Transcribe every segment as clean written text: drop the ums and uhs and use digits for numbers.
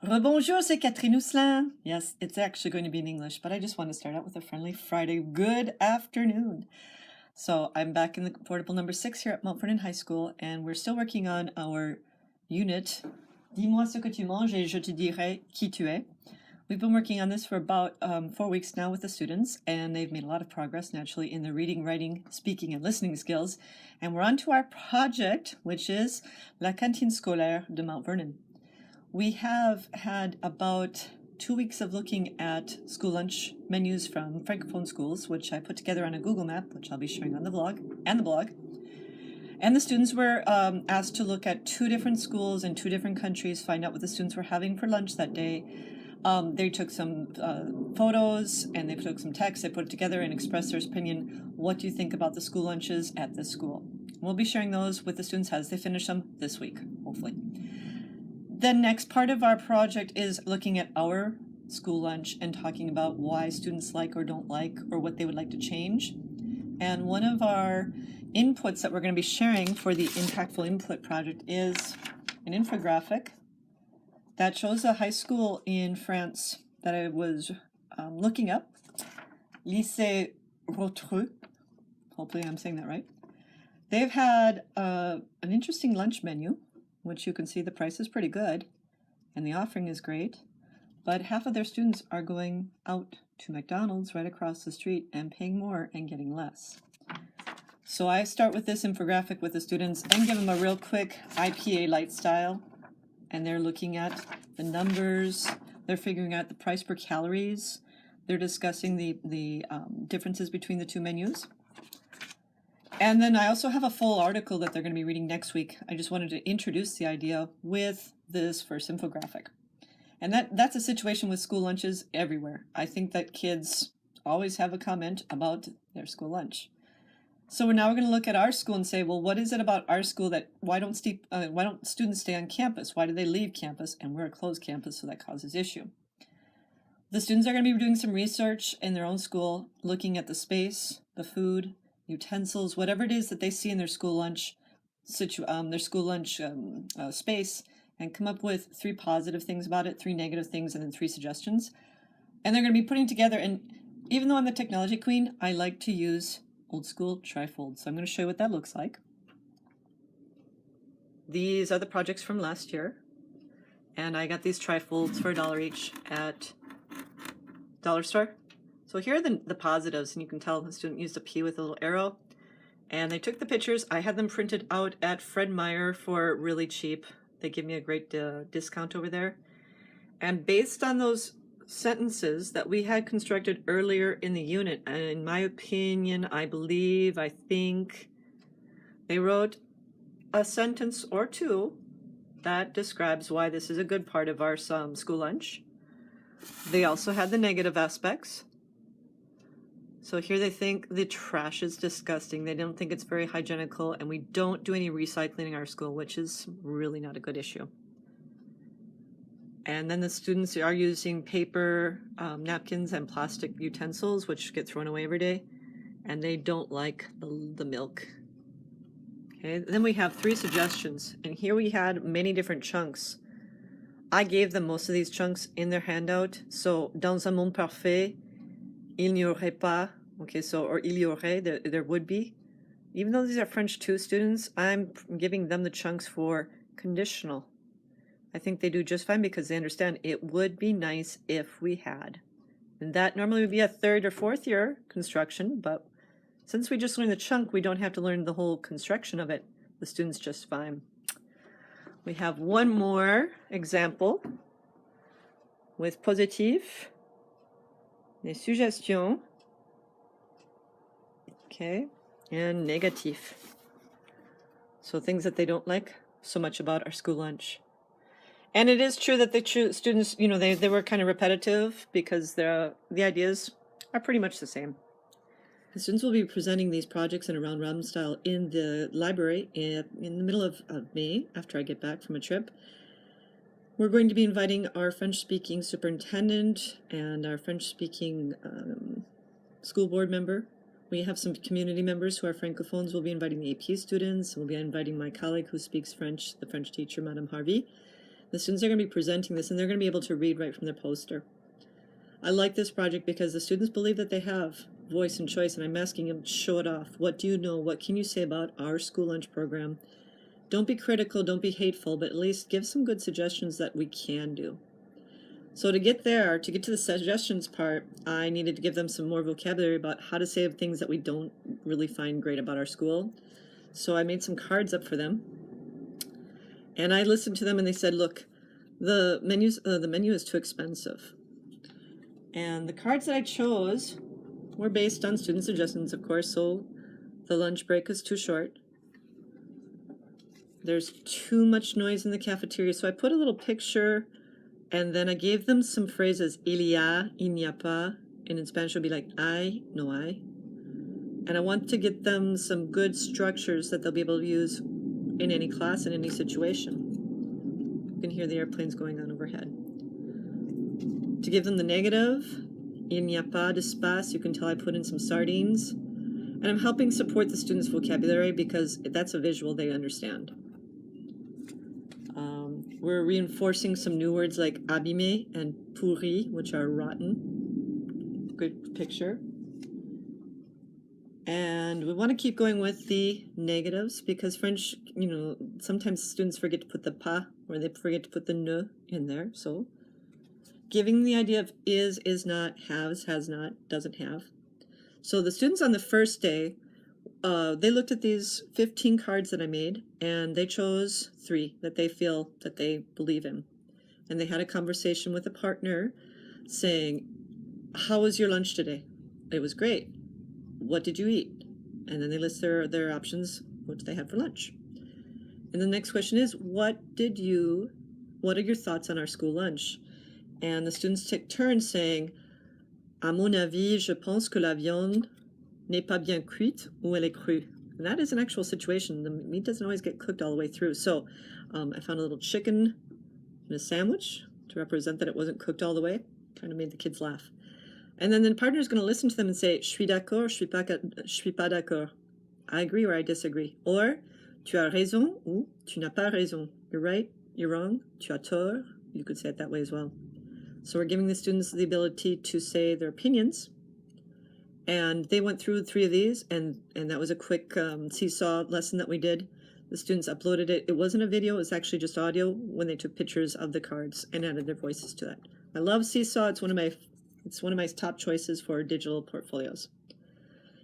Rebonjour, c'est Catherine Housselin. Yes, it's actually going to be in English, but I just want to start out with a friendly Friday. Good afternoon. So I'm back in the portable number 6 here at Mount Vernon High School, and we're still working on our unit, Dis-moi ce que tu manges et je te dirai qui tu es. We've been working on this for about 4 weeks now with the students, and they've made a lot of progress naturally in their reading, writing, speaking, and listening skills. And we're on to our project, which is La Cantine Scolaire de Mount Vernon. We have had about 2 weeks of looking at school lunch menus from Francophone schools, which I put together on a Google map, which I'll be sharing on the vlog and the blog. And the students were asked to look at 2 different schools in 2 different countries, find out what the students were having for lunch that day. They took some photos and they took some text, they put it together and expressed their opinion. What do you think about the school lunches at this school? We'll be sharing those with the students as they finish them this week, hopefully. The next part of our project is looking at our school lunch and talking about why students like or don't like or what they would like to change. And one of our inputs that we're going to be sharing for the Impactful Input project is an infographic that shows a high school in France that I was looking up, Lycée Rotreux. Hopefully I'm saying that right. They've had an interesting lunch menu, which you can see the price is pretty good and the offering is great, but half of their students are going out to McDonald's right across the street and paying more and getting less. So I start with this infographic with the students and give them a real quick IPA light style, and they're looking at the numbers, they're figuring out the price per calories, they're discussing the differences between the 2 menus. And then I also have a full article that they're going to be reading next week. I just wanted to introduce the idea with this first infographic. And that's a situation with school lunches everywhere. I think that kids always have a comment about their school lunch. So now we're going to look at our school and say, well, what is it about our school that why don't students stay on campus? Why do they leave campus? And we're a closed campus, so that causes issue. The students are going to be doing some research in their own school, looking at the space, the food, utensils, whatever it is that they see in their school lunch space, and come up with 3 positive things about it, 3 negative things, and then 3 suggestions. And they're going to be putting together, and even though I'm the technology queen, I like to use old school trifold. So I'm going to show you what that looks like. These are the projects from last year, and I got these trifolds for $1 each at Dollar Store. So here are the positives, and you can tell the student used a P with a little arrow. And they took the pictures. I had them printed out at Fred Meyer for really cheap. They give me a great discount over there. And based on those sentences that we had constructed earlier in the unit, and in my opinion, I think, they wrote a sentence or 2 that describes why this is a good part of our school lunch. They also had the negative aspects. So here they think the trash is disgusting. They don't think it's very hygienical, and we don't do any recycling in our school, which is really not a good issue. And then the students are using paper napkins and plastic utensils, which get thrown away every day, and they don't like the milk. Okay, then we have 3 suggestions, and here we had many different chunks. I gave them most of these chunks in their handout. So, dans un monde parfait, il n'y aurait pas, okay, so, or il y aurait, there would be. Even though these are French 2 students, I'm giving them the chunks for conditional. I think they do just fine because they understand it would be nice if we had. And that normally would be a 3rd or 4th year construction, but since we just learned the chunk, we don't have to learn the whole construction of it. The students just fine. We have one more example with positif, des suggestions, okay, and négatif. So things that they don't like so much about our school lunch. And it is true that the students, you know, they were kind of repetitive because the ideas are pretty much the same. The students will be presenting these projects in a round-robin style in the library in the middle of May, after I get back from a trip. We're going to be inviting our French-speaking superintendent and our French-speaking school board member. We have some community members who are francophones. We'll be inviting the AP students. We'll be inviting my colleague who speaks French, the French teacher, Madame Harvey. The students are going to be presenting this, and they're going to be able to read right from their poster. I like this project because the students believe that they have voice and choice, and I'm asking them to show it off. What do you know? What can you say about our school lunch program? Don't be critical, don't be hateful, but at least give some good suggestions that we can do. So to get there, to get to the suggestions part, I needed to give them some more vocabulary about how to say things that we don't really find great about our school. So I made some cards up for them. And I listened to them and they said, look, the menu is too expensive. And the cards that I chose were based on student suggestions, of course. So the lunch break is too short. There's too much noise in the cafeteria. So I put a little picture, and then I gave them some phrases. Il y a, il n'y a pas. And in Spanish it would be like I, no I. And I want to get them some good structures that they'll be able to use in any class, in any situation. You can hear the airplanes going on overhead. To give them the negative, il n'y a pas d'espace, you can tell I put in some sardines. And I'm helping support the students' vocabulary because that's a visual they understand. We're reinforcing some new words like abîmé and pourri, which are rotten. Good picture. And we want to keep going with the negatives because French, sometimes students forget to put the pas or they forget to put the ne in there. So giving the idea of is not, has not, doesn't have. So the students on the first day, they looked at these 15 cards that I made and they chose 3 that they feel that they believe in. And they had a conversation with a partner saying, how was your lunch today? It was great. What did you eat? And then they list their options, what they had for lunch. And the next question is, what are your thoughts on our school lunch? And the students take turns saying, à mon avis, je pense que la viande n'est pas bien cuite ou elle est crue. And that is an actual situation. The meat doesn't always get cooked all the way through. So I found a little chicken in a sandwich to represent that it wasn't cooked all the way. Kind of made the kids laugh. And then the partner is going to listen to them and say, je suis d'accord, je suis pas d'accord. I agree or I disagree. Or, tu as raison ou tu n'as pas raison. You're right, you're wrong, tu as tort. You could say it that way as well. So we're giving the students the ability to say their opinions. And they went through 3 of these, and that was a quick seesaw lesson that we did. The students uploaded it. It wasn't a video, it was actually just audio when they took pictures of the cards and added their voices to that. I love Seesaw. It's one of my top choices for digital portfolios.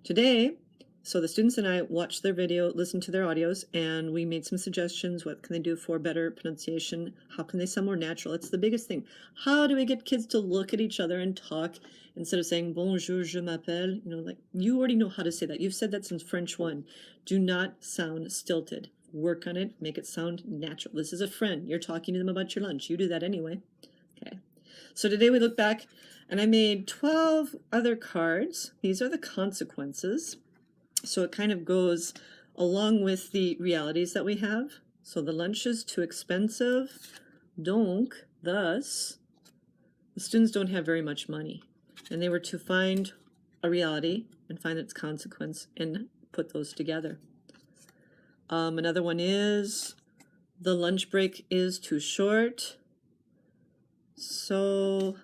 Today, so the students and I watched their video, listened to their audios, and we made some suggestions. What can they do for better pronunciation? How can they sound more natural? It's the biggest thing. How do we get kids to look at each other and talk instead of saying, bonjour, je m'appelle? Like you already know how to say that. You've said that since French 1. Do not sound stilted. Work on it. Make it sound natural. This is a friend. You're talking to them about your lunch. You do that anyway. Okay. So today we look back, and I made 12 other cards. These are the consequences. So it kind of goes along with the realities that we have. So the lunch is too expensive. Donc, thus, the students don't have very much money. And they were to find a reality and find its consequence and put those together. Another one is the lunch break is too short. So,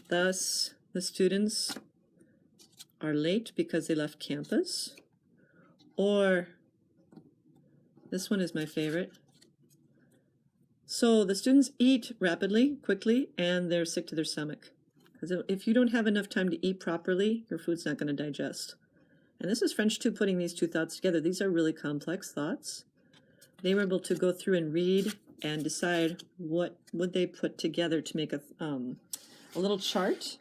thus, the students are late because they left campus. Or, this one is my favorite. So the students eat rapidly, quickly, and they're sick to their stomach. Because if you don't have enough time to eat properly, your food's not going to digest. And this is French 2 putting these 2 thoughts together. These are really complex thoughts. They were able to go through and read and decide what would they put together to make a little chart.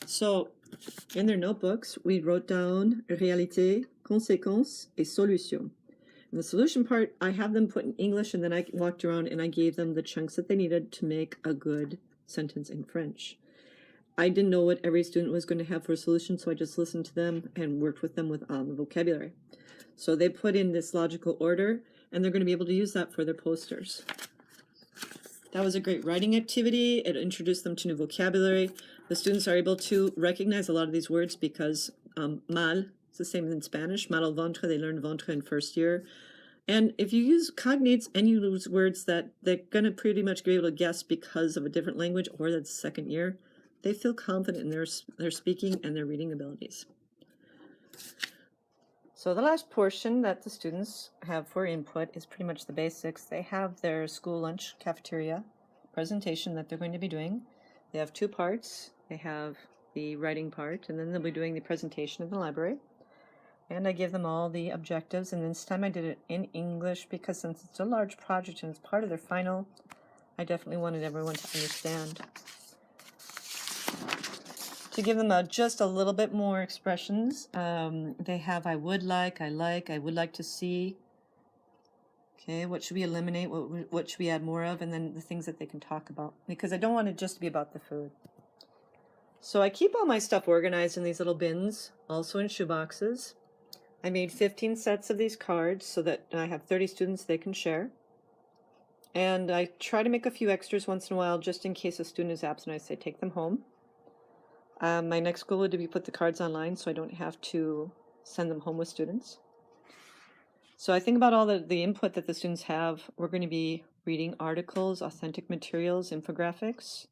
So in their notebooks, we wrote down réalité, conséquence, et solution. And the solution part, I have them put in English, and then I walked around and I gave them the chunks that they needed to make a good sentence in French. I didn't know what every student was going to have for a solution, so I just listened to them and worked with them with the vocabulary. So they put in this logical order, and they're going to be able to use that for their posters. That was a great writing activity. It introduced them to new vocabulary. The students are able to recognize a lot of these words because mal, it's the same in Spanish. Mal au ventre, they learned ventre in first year. And if you use cognates and you use words that they're going to pretty much be able to guess because of a different language or that's second year, they feel confident in their speaking and their reading abilities. So the last portion that the students have for input is pretty much the basics. They have their school lunch cafeteria presentation that they're going to be doing. They have two parts. They have the writing part, and then they'll be doing the presentation in the library. And I give them all the objectives, and this time I did it in English because since it's a large project and it's part of their final, I definitely wanted everyone to understand. To give them just a little bit more expressions, they have I would like, I would like to see. Okay, what should we eliminate, what should we add more of, and then the things that they can talk about, because I don't want it just to be about the food. So I keep all my stuff organized in these little bins, also in shoe boxes. I made 15 sets of these cards so that I have 30 students they can share. And I try to make a few extras once in a while just in case a student is absent. I say take them home. My next goal would be to put the cards online so I don't have to send them home with students. So I think about all the input that the students have. We're going to be reading articles, authentic materials, infographics.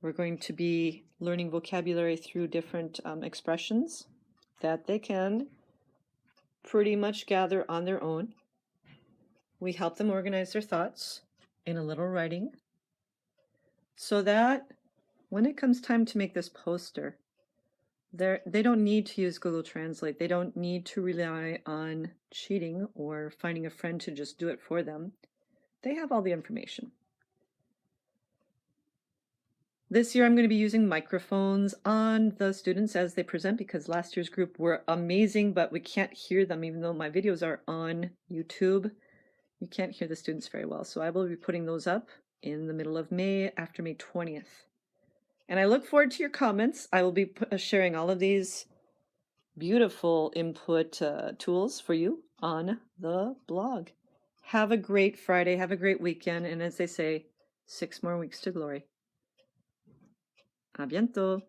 We're going to be learning vocabulary through different expressions that they can pretty much gather on their own. We help them organize their thoughts in a little writing so that when it comes time to make this poster, they don't need to use Google Translate. They don't need to rely on cheating or finding a friend to just do it for them. They have all the information. This year I'm going to be using microphones on the students as they present because last year's group were amazing, but we can't hear them even though my videos are on YouTube. You can't hear the students very well, so I will be putting those up in the middle of May, after May 20th. And I look forward to your comments. I will be sharing all of these beautiful input tools for you on the blog. Have a great Friday, have a great weekend, and as they say, 6 more weeks to glory. A bientôt!